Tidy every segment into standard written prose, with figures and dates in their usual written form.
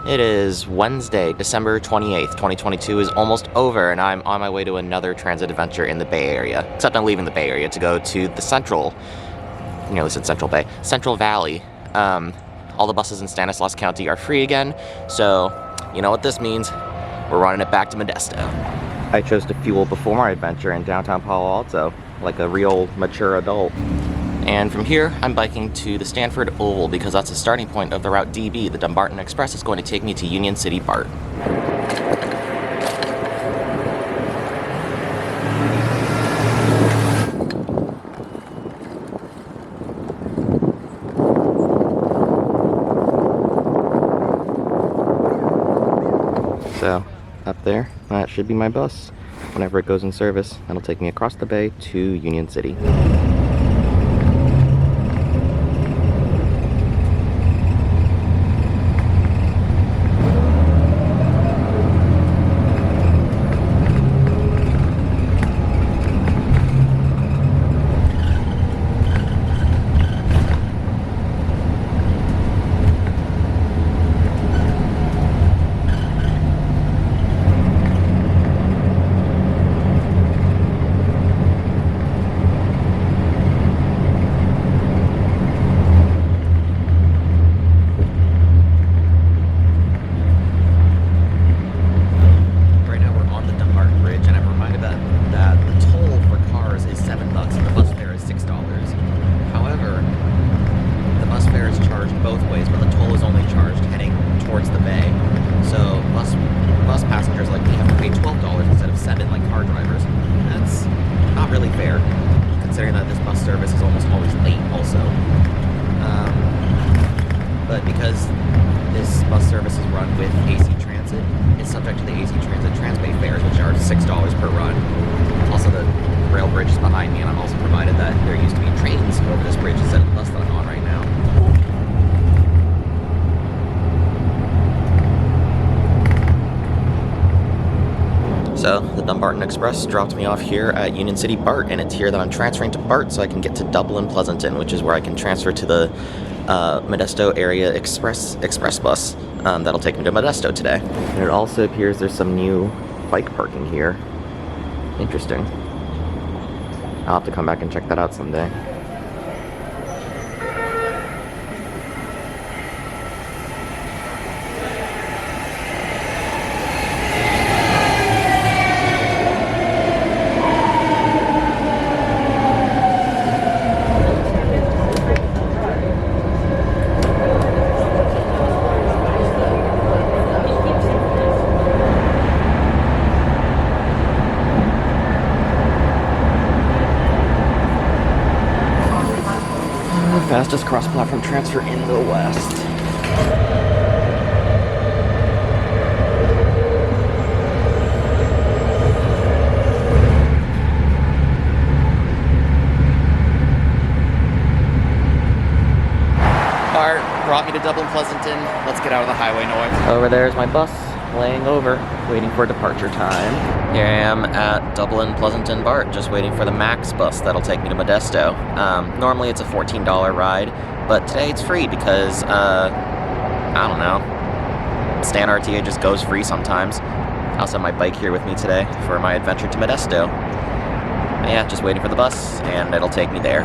It is Wednesday, December 28th, 2022 is almost over, and I'm on my way to another transit adventure in the Bay Area. Except I'm leaving the Bay Area to go to the Central Valley. All the buses in Stanislaus County are free again, so you know what this means. We're running it back to Modesto. I chose to fuel before my adventure in downtown Palo Alto, like a real mature adult. And from here, I'm biking to the Stanford Oval because that's the starting point of the route DB. The Dumbarton Express is going to take me to Union City BART. So, up there, that should be my bus. Whenever it goes in service, that'll take me across the bay to Union City. But because this bus service is run with AC Transit, it's subject to the AC Transit Transbay fares, which are $6 per run. Also, the rail bridge is behind me, and I'm also provided that there used to be trains over this bridge instead of the bus that I'm on right now. So, the Dumbarton Express dropped me off here at Union City BART, and it's here that I'm transferring to BART so I can get to Dublin Pleasanton, which is where I can transfer to the Modesto area express bus that'll take me to Modesto today. And it also appears there's some new bike parking here. Interesting. I'll have to come back and check that out someday. Fastest cross-platform transfer in the West. BART brought me to Dublin Pleasanton. Let's get out of the highway noise. Over there's my bus, laying over, waiting for departure time. Here I am at Dublin Pleasanton BART, just waiting for the Max bus that'll take me to Modesto. Normally it's a $14 ride, but today it's free because, I don't know, Stan RTA just goes free sometimes. I also have my bike here with me today for my adventure to Modesto. And yeah, just waiting for the bus, and it'll take me there.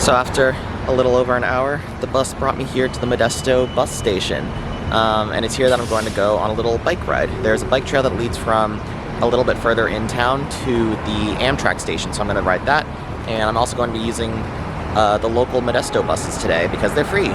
So after a little over an hour, the bus brought me here to the Modesto bus station. And it's here that I'm going to go on a little bike ride. There's a bike trail that leads from a little bit further in town to the Amtrak station, so I'm going to ride that. And I'm also going to be using the local Modesto buses today because they're free.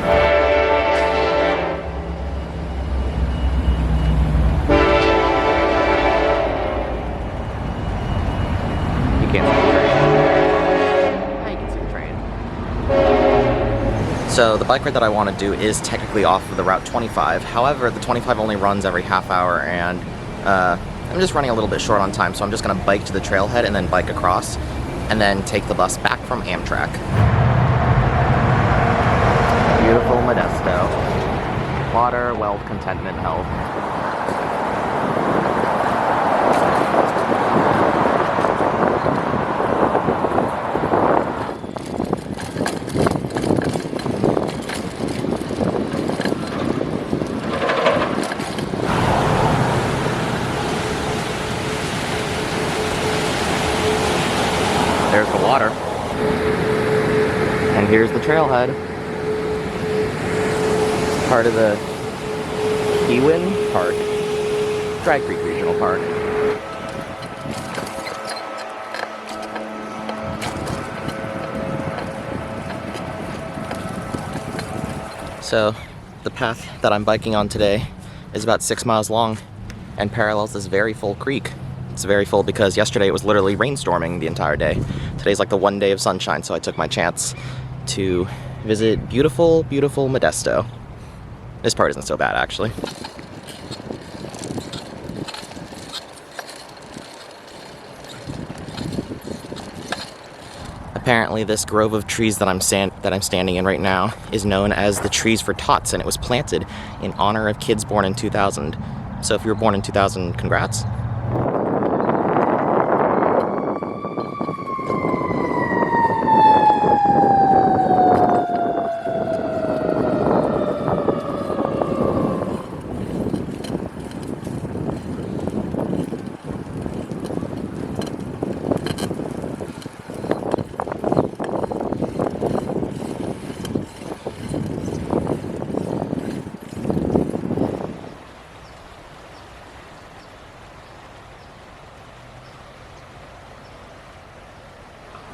So the bike ride that I want to do is technically off of the Route 25. However, the 25 only runs every half hour, and I'm just running a little bit short on time, so I'm just going to bike to the trailhead and then bike across, and then take the bus back from Amtrak. Beautiful Modesto. Water, wealth, contentment, health. There's the water. And here's the trailhead. It's part of the Kewin Park, Dry Creek Regional Park. So the path that I'm biking on today is about 6 miles long and parallels this very full creek. It's very full because yesterday it was literally rainstorming the entire day. Today's like the one day of sunshine, so I took my chance to visit beautiful, beautiful Modesto. This part isn't so bad, actually. Apparently this grove of trees that I'm standing in right now is known as the Trees for Tots, and it was planted in honor of kids born in 2000. So if you were born in 2000, congrats.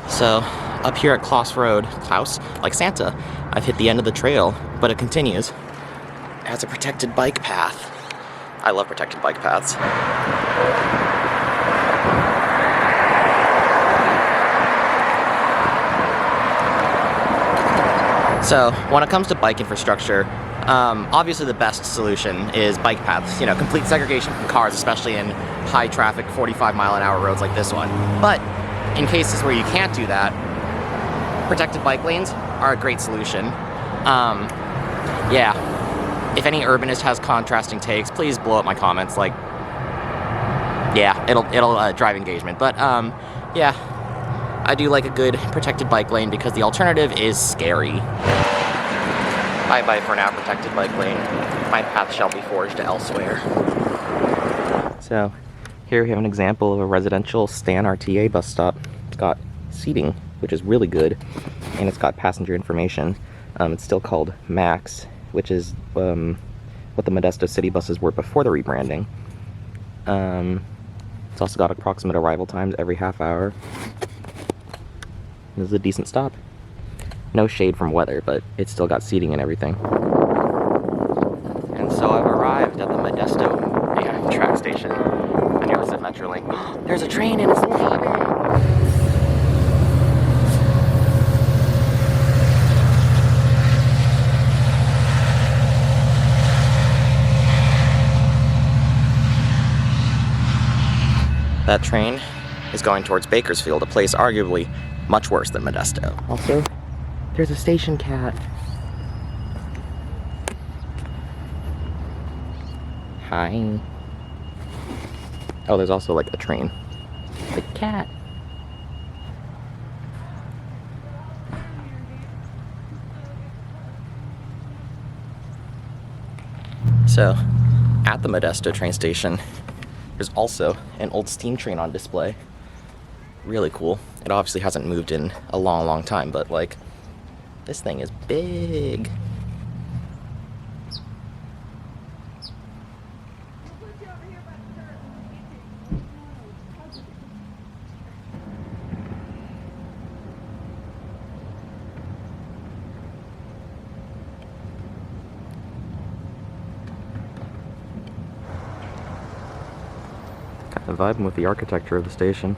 So, up here at Klaus, like Santa, I've hit the end of the trail, but it continues. It has a protected bike path. I love protected bike paths. So, when it comes to bike infrastructure, obviously the best solution is bike paths. You know, complete segregation from cars, especially in high traffic, 45-mile-an-hour roads like this one. But in cases where you can't do that, protected bike lanes are a great solution. Yeah, if any urbanist has contrasting takes, please blow up my comments. Like, yeah, it'll drive engagement. But yeah, I do like a good protected bike lane because the alternative is scary. Bye-bye for now, protected bike lane. My path shall be forged elsewhere. So, here we have an example of a residential Stan RTA bus stop. It's got seating, which is really good, and it's got passenger information. It's still called Max, which is what the Modesto city buses were before the rebranding. It's also got approximate arrival times every half hour. This is a decent stop. No shade from weather, but it's still got seating and everything. And so I've arrived at the Modesto track station. I knew it said Metrolink. There's a train and it's leaving! That train is going towards Bakersfield, a place arguably much worse than Modesto. Also, there's a station cat. Hi. Oh, there's also like a train. The cat. So, at the Modesto train station, there's also an old steam train on display. Really cool. It obviously hasn't moved in a long, long time, but like, This thing is big. Kind of vibing with the architecture of the station.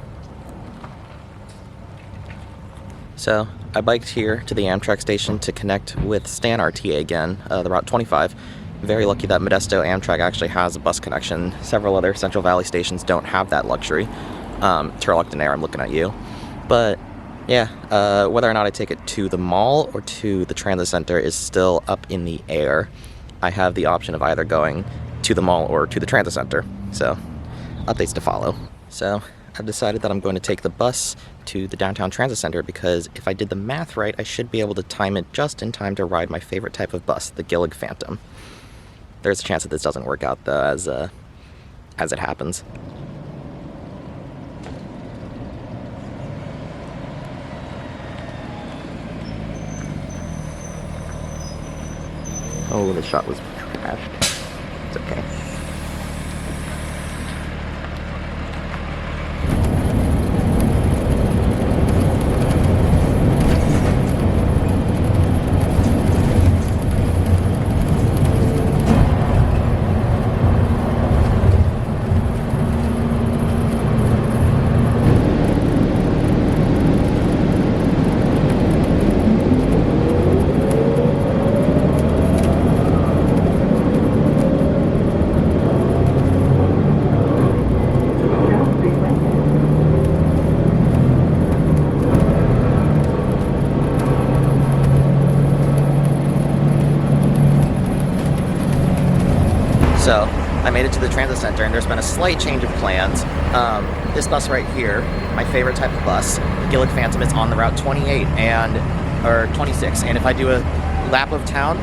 So I biked here to the Amtrak station to connect with Stan RTA again, the Route 25. Very lucky that Modesto Amtrak actually has a bus connection. Several other Central Valley stations don't have that luxury. Turlockton Air, I'm looking at you. But yeah, whether or not I take it to the mall or to the transit center is still up in the air. I have the option of either going to the mall or to the transit center. So updates to follow. So I've decided that I'm going to take the bus to the downtown transit center because if I did the math right, I should be able to time it just in time to ride my favorite type of bus, the Gillig Phantom. There's a chance that this doesn't work out though, as it happens. Oh, the shot was trashed. It's okay. So I made it to the transit center and there's been a slight change of plans. This bus right here, my favorite type of bus, the Gillig Phantom, is on the Route 28 or 26. And if I do a lap of town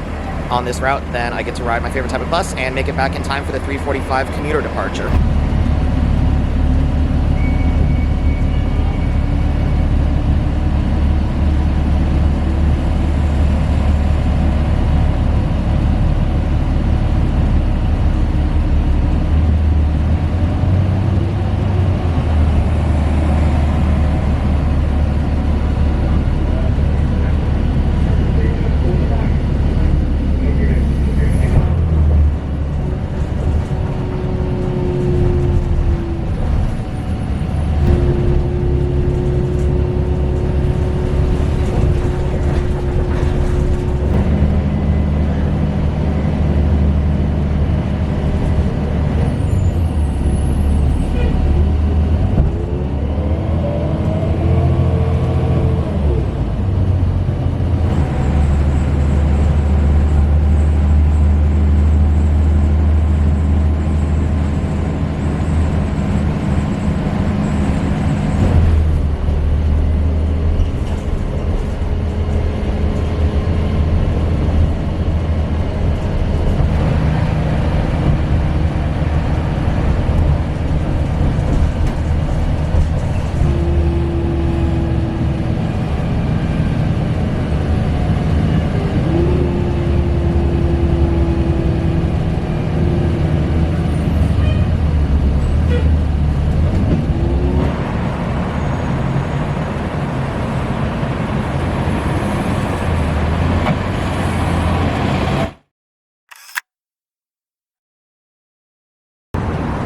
on this route, then I get to ride my favorite type of bus and make it back in time for the 3:45 commuter departure.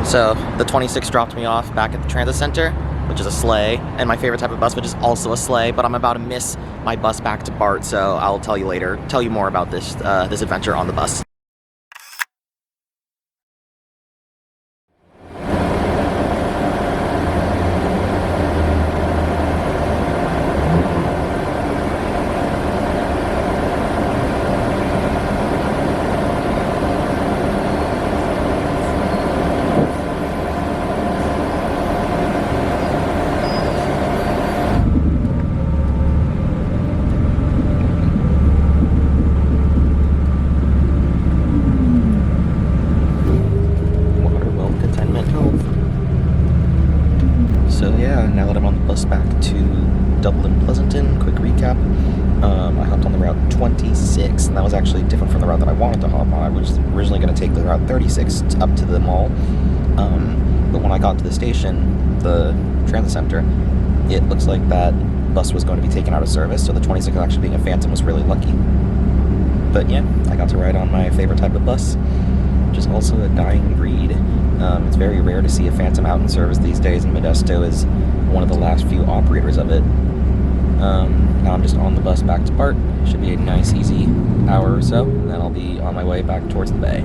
So the 26 dropped me off back at the transit center, which is a sleigh, and my favorite type of bus, which is also a sleigh, but I'm about to miss my bus back to BART, so I'll tell you later, tell you more about this adventure on the bus. actually different from the route that I wanted to hop on. I was originally going to take the Route 36 up to the mall, but when I got to the station, the transit center, it looks like that bus was going to be taken out of service, so the 26 actually being a Phantom was really lucky. But yeah, I got to ride on my favorite type of bus, which is also a dying breed. It's very rare to see a Phantom out in service these days, and Modesto is one of the last few operators of it. Now I'm just on the bus back to BART. Should be a nice, easy hour or so, and then I'll be on my way back towards the bay.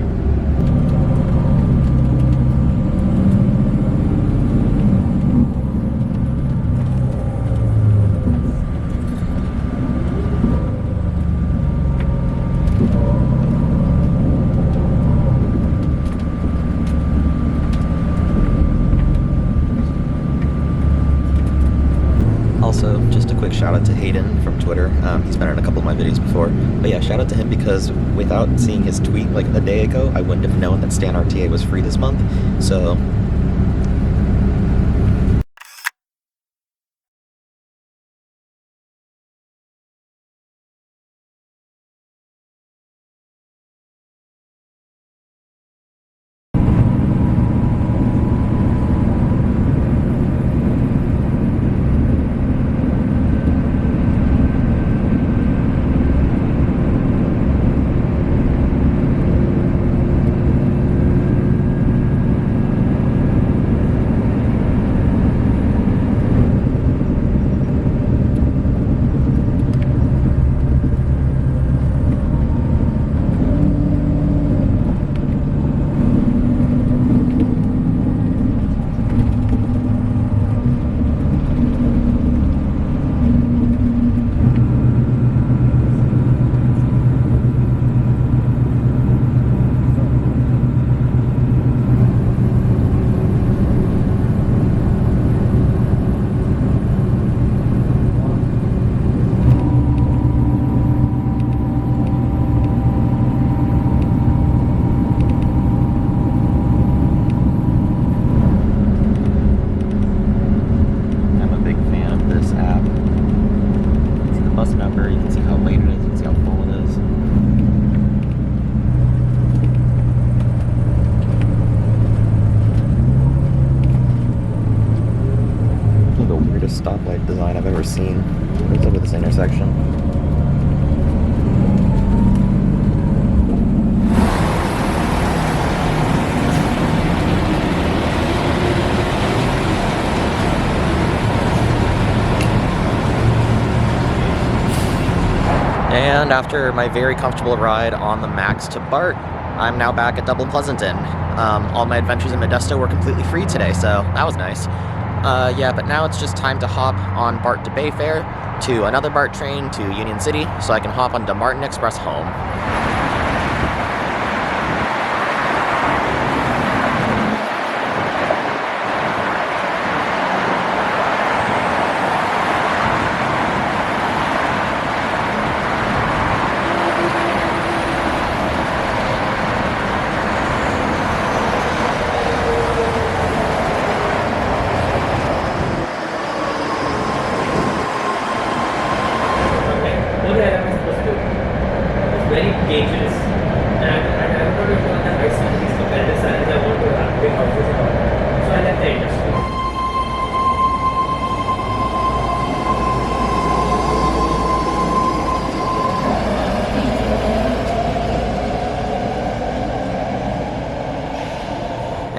Also, just a quick shout out to Hayden from Twitter. He's been in a couple of my videos before. But yeah, shout out to him because without seeing his tweet like a day ago, I wouldn't have known that Stan RTA was free this month. So number, you can see how late it is, you can see how full it is. This is the weirdest stoplight design I've ever seen. Let's look at this intersection. And after my very comfortable ride on the Max to BART, I'm now back at Dublin Pleasanton. All my adventures in Modesto were completely free today, so that was nice. Yeah, but now it's just time to hop on BART to Bayfair, to another BART train to Union City, so I can hop on Dumbarton Express home. Very dangerous, and I don't want to go on the high side, these competitive sides, I want to have big houses and all. So I left the industry.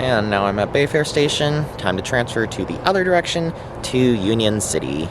And now I'm at Bayfair Station, time to transfer to the other direction, to Union City.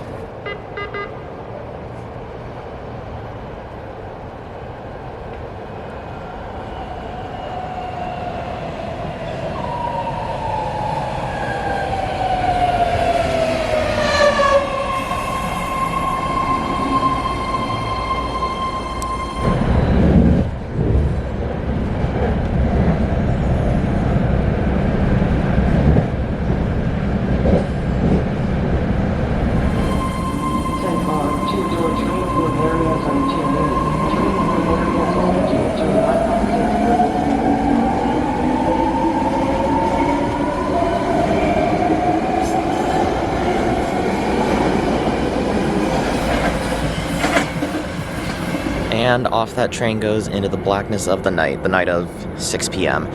And off that train goes into the blackness of the night of 6 p.m.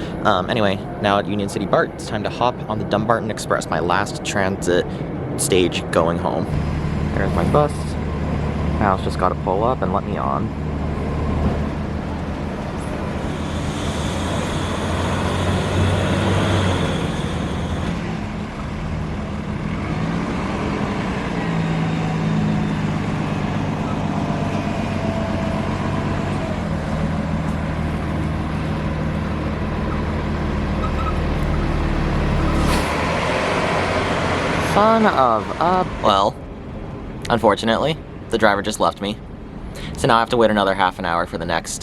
Anyway, now at Union City BART, it's time to hop on the Dumbarton Express, my last transit stage going home. There's my bus. Now it's just got to pull up and let me on. Son of a... Well, unfortunately, the driver just left me. So now I have to wait another half an hour for the next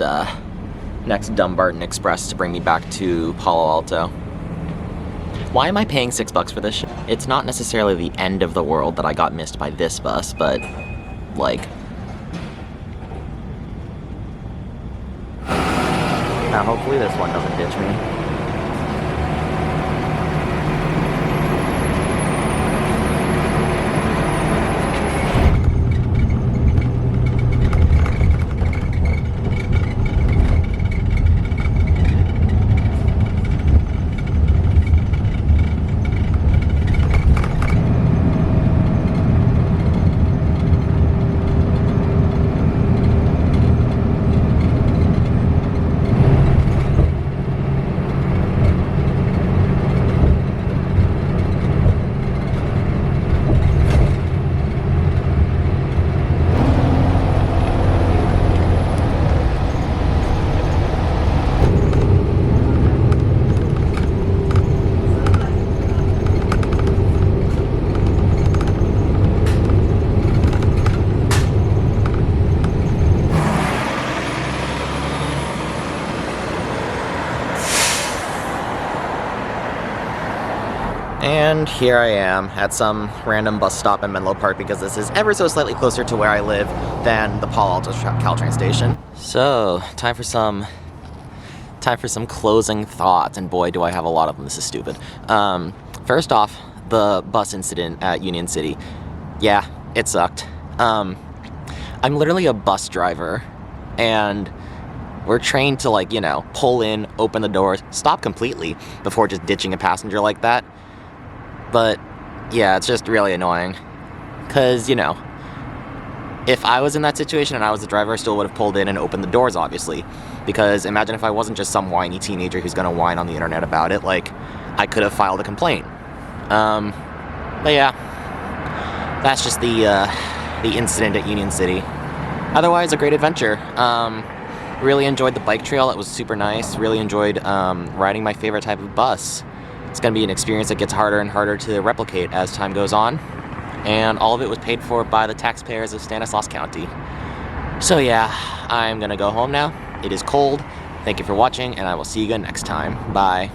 Dumbarton Express to bring me back to Palo Alto. Why am I paying $6 for this shit? It's not necessarily the end of the world that I got missed by this bus, but, like... Now hopefully this one doesn't ditch me. And here I am at some random bus stop in Menlo Park because this is ever so slightly closer to where I live than the Palo Alto Caltrain station. So, time for some closing thoughts, and boy do I have a lot of them. This is stupid. First off, the bus incident at Union City. Yeah, it sucked. I'm literally a bus driver, and we're trained to, like, you know, pull in, open the doors, stop completely before just ditching a passenger like that. But, yeah, it's just really annoying. Because, you know, if I was in that situation and I was the driver, I still would have pulled in and opened the doors, obviously. Because imagine if I wasn't just some whiny teenager who's gonna whine on the internet about it, like, I could have filed a complaint. But yeah, that's just the incident at Union City. Otherwise, a great adventure. Really enjoyed the bike trail, it was super nice. Really enjoyed riding my favorite type of bus. It's going to be an experience that gets harder and harder to replicate as time goes on. And all of it was paid for by the taxpayers of Stanislaus County. So yeah, I'm going to go home now. It is cold. Thank you for watching, and I will see you again next time. Bye.